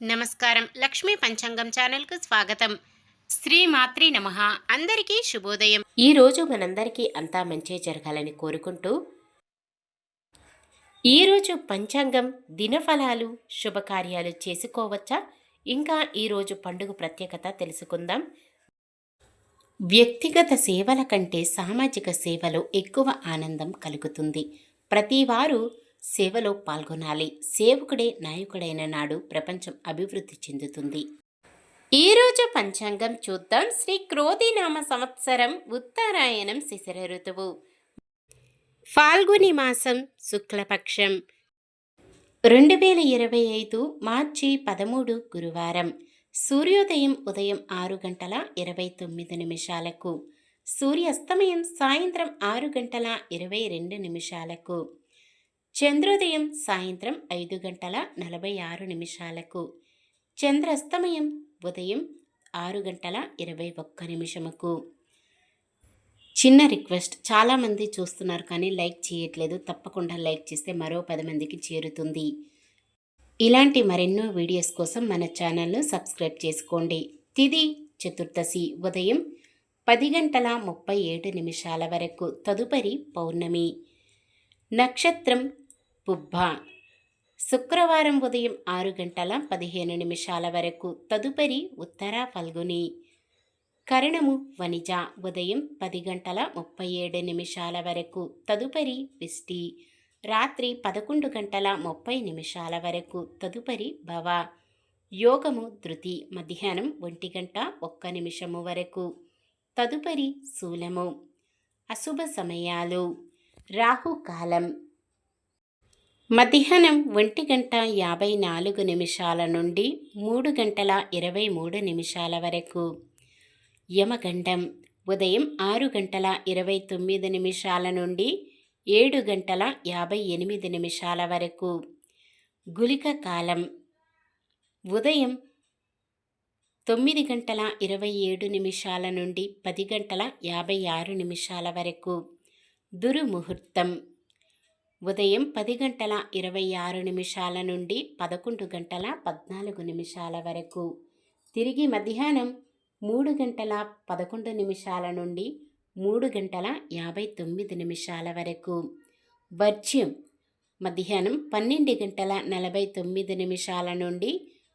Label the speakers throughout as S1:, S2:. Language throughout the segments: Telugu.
S1: నమస్కారం. లక్ష్మీ పంచాంగం ఛానల్‌కు స్వాగతం. శ్రీమాత్రే నమః. అందరికీ శుభోదయం.
S2: ఈ రోజు మనందరికీ అంతా మంచే జరగాలని కోరుకుంటూ ఈరోజు పంచాంగం దినఫలాలు శుభకార్యాలు చేసుకోవచ్చా, ఇంకా ఈరోజు పండుగ ప్రత్యేకత తెలుసుకుందాం. వ్యక్తిగత సేవల కంటే సామాజిక సేవలో ఎక్కువ ఆనందం కలుగుతుంది. ప్రతివారు సేవలో పాల్గొనాలి. సేవకుడే నాయకుడైన నాడు ప్రపంచం అభివృద్ధి చెందుతుంది. ఈరోజు పంచాంగం చూద్దాం. శ్రీ క్రోధినామ సంవత్సరం, ఉత్తరాయణం, శిశిర ఋతువు, ఫాల్గుని మాసం, శుక్లపక్షం, 2025 మార్చి 13 గురువారం. సూర్యోదయం ఉదయం 6 గంటల 29 నిమిషాలకు, సూర్యాస్తమయం సాయంత్రం 6 గంటల 22 నిమిషాలకు, చంద్రోదయం సాయంత్రం 5 గంటల 46 నిమిషాలకు, చంద్రాస్తమయం ఉదయం 6 గంటల 21 నిమిషముకు. చిన్న రిక్వెస్ట్, చాలామంది చూస్తున్నారు కానీ లైక్ చేయట్లేదు. తప్పకుండా లైక్ చేస్తే మరో 10 మందికి చేరుతుంది. ఇలాంటి మరెన్నో వీడియోస్ కోసం మన ఛానల్ను సబ్స్క్రైబ్ చేసుకోండి. తిథి చతుర్దశి ఉదయం 10 గంటల 37 నిమిషాల వరకు, తదుపరి పౌర్ణమి. నక్షత్రం పుబ్బ. శుక్రవారం ఉదయం 6 గంటల 15 నిమిషాల వరకు, తదుపరి ఉత్తర ఫల్గుని. కరణము వనిజ. ఉదయం 10 గంటల 37 నిమిషాల వరకు, తదుపరి విష్టి. రాత్రి 11 గంటల 30 నిమిషాల వరకు, తదుపరి భవ. యోగము ధృతి. మధ్యాహ్నం 1 గంట 1 నిమిషము వరకు, తదుపరి శూలము. అశుభ సమయాలు. రాహుకాలం మధ్యాహ్నం 1 గంట 54 నిమిషాల నుండి 3 గంటల 23 నిమిషాల వరకు. యమగండం ఉదయం 6 గంటల 29 నిమిషాల నుండి 7 గంటల 58 నిమిషాల వరకు. గుళిక కాలం ఉదయం 9 గంటల 27 నిమిషాల నుండి 10 గంటల 56 నిమిషాల వరకు. దుర్ముహూర్తం ఉదయం 10 గంటల 26 నిమిషాల నుండి 11 గంటల 14 నిమిషాల వరకు. తిరిగి మధ్యాహ్నం 3 గంటల 11 నిమిషాల నుండి 3 గంటల 59 నిమిషాల వరకు. వర్జ్యం మధ్యాహ్నం 12 గంటల 49 నిమిషాల నుండి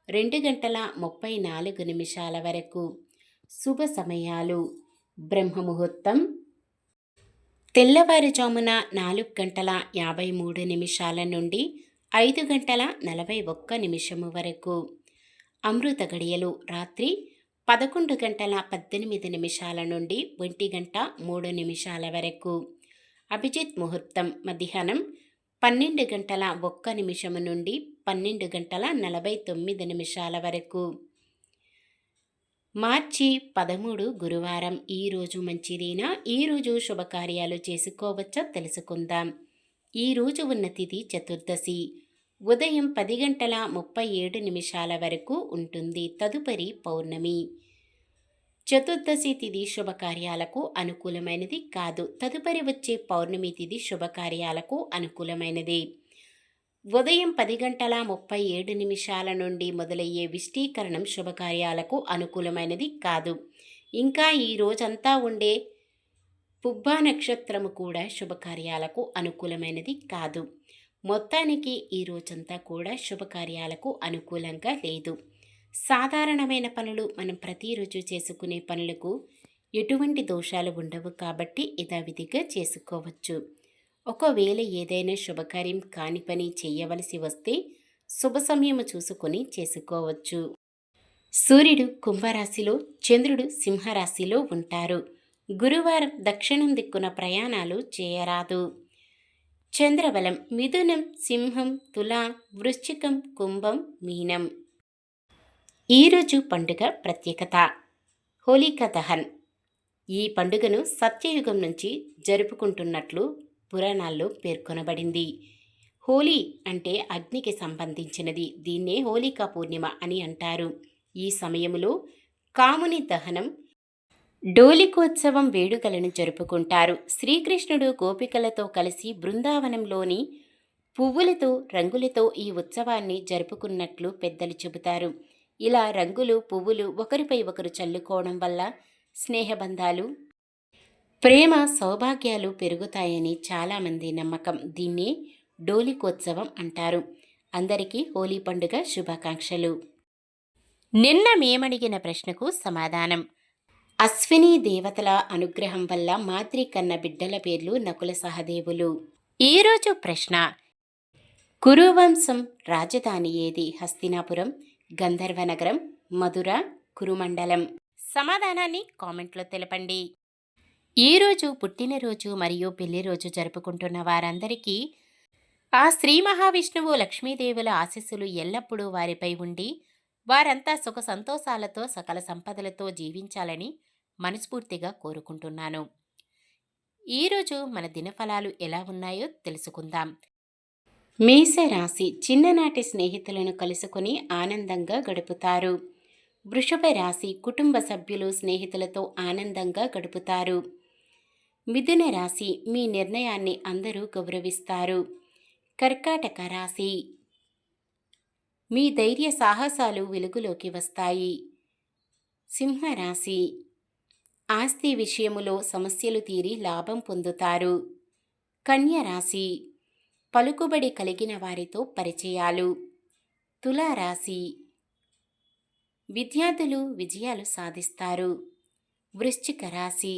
S2: 2 గంటల 34 నిమిషాల వరకు. శుభ సమయాలు. బ్రహ్మముహూర్తం తెల్లవారుజామున 4 గంటల 53 నిమిషాల నుండి 5 గంటల 41 నిమిషము వరకు. అమృత గడియలు రాత్రి 11 గంటల 18 నిమిషాల నుండి 1 గంట 3 నిమిషాల వరకు. అభిజిత్ ముహూర్తం మధ్యాహ్నం 12 గంటల 1 నిమిషము నుండి 12 గంటల 49 నిమిషాల వరకు. మార్చి 13 గురువారం. ఈరోజు మంచిదేనా? ఈరోజు శుభకార్యాలు చేసుకోవచ్చా తెలుసుకుందాం. ఈరోజు ఉన్న తిథి చతుర్దశి. ఉదయం 10 గంటల 37 నిమిషాల వరకు ఉంటుంది, తదుపరి పౌర్ణమి. చతుర్దశి తిథి శుభకార్యాలకు అనుకూలమైనది కాదు. తదుపరి వచ్చే పౌర్ణమి తిథి శుభకార్యాలకు అనుకూలమైనది. ఉదయం 10 గంటల 37 నిమిషాల నుండి మొదలయ్యే విష్టీకరణం శుభకార్యాలకు అనుకూలమైనది కాదు. ఇంకా ఈ రోజంతా ఉండే పుబ్బా నక్షత్రము కూడా శుభకార్యాలకు అనుకూలమైనది కాదు. మొత్తానికి ఈ రోజంతా కూడా శుభకార్యాలకు అనుకూలంగా లేదు. సాధారణమైన పనులు, మనం ప్రతిరోజు చేసుకునే పనులకు ఎటువంటి దోషాలు ఉండవు కాబట్టి యథావిధిగా చేసుకోవచ్చు. ఒకవేళ ఏదైనా శుభకార్యం కాని పని చేయవలసి వస్తే శుభ సమయము చూసుకొని చేసుకోవచ్చు. సూర్యుడు కుంభరాశిలో, చంద్రుడు సింహరాశిలో ఉంటారు. గురువారం దక్షిణం దిక్కున ప్రయాణాలు చేయరాదు. చంద్రబలం మిథునం, సింహం, తుల, వృశ్చికం, కుంభం, మీనం. ఈరోజు పండుగ ప్రత్యేకత హోలికా దహన్. ఈ పండుగను సత్యయుగం నుంచి జరుపుకుంటున్నట్లు పురాణాల్లో పేర్కొనబడింది. హోలీ అంటే అగ్నికి సంబంధించినది. దీన్నే హోలికా పూర్ణిమ అని అంటారు. ఈ సమయంలో కాముని దహనం, డోలికోత్సవం వేడుకలను జరుపుకుంటారు. శ్రీకృష్ణుడు గోపికలతో కలిసి బృందావనంలోని పువ్వులతో రంగులతో ఈ ఉత్సవాన్ని జరుపుకున్నట్లు పెద్దలు చెబుతారు. ఇలా రంగులు పువ్వులు ఒకరిపై ఒకరు చల్లుకోవడం వల్ల స్నేహబంధాలు ప్రేమ సౌభాగ్యాలు పెరుగుతాయని చాలామంది నమ్మకం. దీన్ని డోలికోత్సవం అంటారు. అందరికీ హోలీ పండుగ శుభాకాంక్షలు. నిన్న మేమడిగిన ప్రశ్నకు సమాధానం. అశ్విని దేవతల అనుగ్రహం వల్ల మాద్రి కన్న బిడ్డల పేర్లు నకుల సహదేవులు. ఈరోజు ప్రశ్న: కురువంశం రాజధాని ఏది? హస్తినాపురం, గంధర్వనగరం, మధుర, కురుమండలం? సమాధానాన్ని కామెంట్లో తెలపండి. ఈరోజు పుట్టినరోజు మరియు పెళ్లిరోజు జరుపుకుంటున్న వారందరికీ ఆ శ్రీ మహావిష్ణువు లక్ష్మీదేవుల ఆశీస్సులు ఎల్లప్పుడూ వారిపై ఉండి వారంతా సుఖ సంతోషాలతో సకల సంపదలతో జీవించాలని మనస్ఫూర్తిగా కోరుకుంటున్నాను. ఈరోజు మన దినఫలాలు ఎలా ఉన్నాయో తెలుసుకుందాం. మేషరాశి చిన్ననాటి స్నేహితులను కలుసుకొని ఆనందంగా గడుపుతారు. వృషభ రాశి కుటుంబ సభ్యులు స్నేహితులతో ఆనందంగా గడుపుతారు. మిథున రాశి మీ నిర్ణయాన్ని అందరూ గౌరవిస్తారు. కర్కాటక రాశి మీ ధైర్య సాహసాలు వెలుగులోకి వస్తాయి. సింహరాశి ఆస్తి విషయములో సమస్యలు తీరి లాభం పొందుతారు. కన్య రాశి పలుకుబడి కలిగిన వారితో పరిచయాలు. తులారాశి విద్యార్థులు విజయాలు సాధిస్తారు. వృశ్చిక రాశి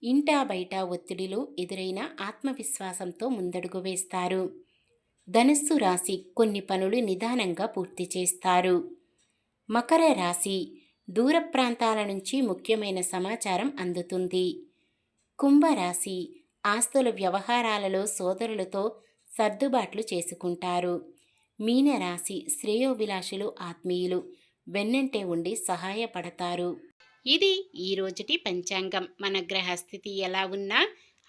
S2: ఇంటా బయట ఒత్తిడిలో ఎదురైన ఆత్మవిశ్వాసంతో ముందడుగు వేస్తారు. ధనుస్సు రాశి కొన్ని పనులు నిదానంగా పూర్తి చేస్తారు. మకర రాశి దూర ప్రాంతాల నుంచి ముఖ్యమైన సమాచారం అందుతుంది. కుంభరాశి ఆస్తుల వ్యవహారాలలో సోదరులతో సర్దుబాట్లు చేసుకుంటారు. మీనరాశి శ్రేయోభిలాషులు ఆత్మీయులు వెన్నంటే ఉండి సహాయపడతారు. ఇది ఈ రోజుటి పంచాంగం. మన గ్రహస్థితి ఎలా ఉన్నా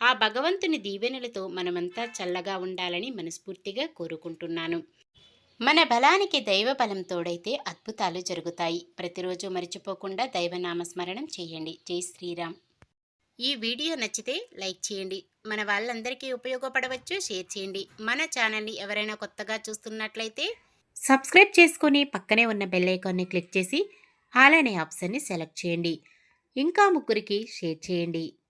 S2: ఆ భగవంతుని దీవెనలతో మనమంతా చల్లగా ఉండాలని మనస్ఫూర్తిగా కోరుకుంటున్నాను. మన బలానికి దైవ బలం తోడైతే అద్భుతాలు జరుగుతాయి. ప్రతిరోజు మర్చిపోకుండా దైవనామస్మరణం చేయండి. జై శ్రీరామ్. ఈ వీడియో నచ్చితే లైక్ చేయండి. మన వాళ్ళందరికీ ఉపయోగపడవచ్చు. షేర్ చేయండి. మన ఛానల్ని ఎవరైనా కొత్తగా చూస్తున్నట్లయితే సబ్స్క్రైబ్ చేసుకొని పక్కనే ఉన్న బెల్ ఐకాన్ని క్లిక్ చేసి ఆల్ అనే ఆప్షన్ని సెలెక్ట్ చేయండి. ఇంకా ముగ్గురికి షేర్ చేయండి.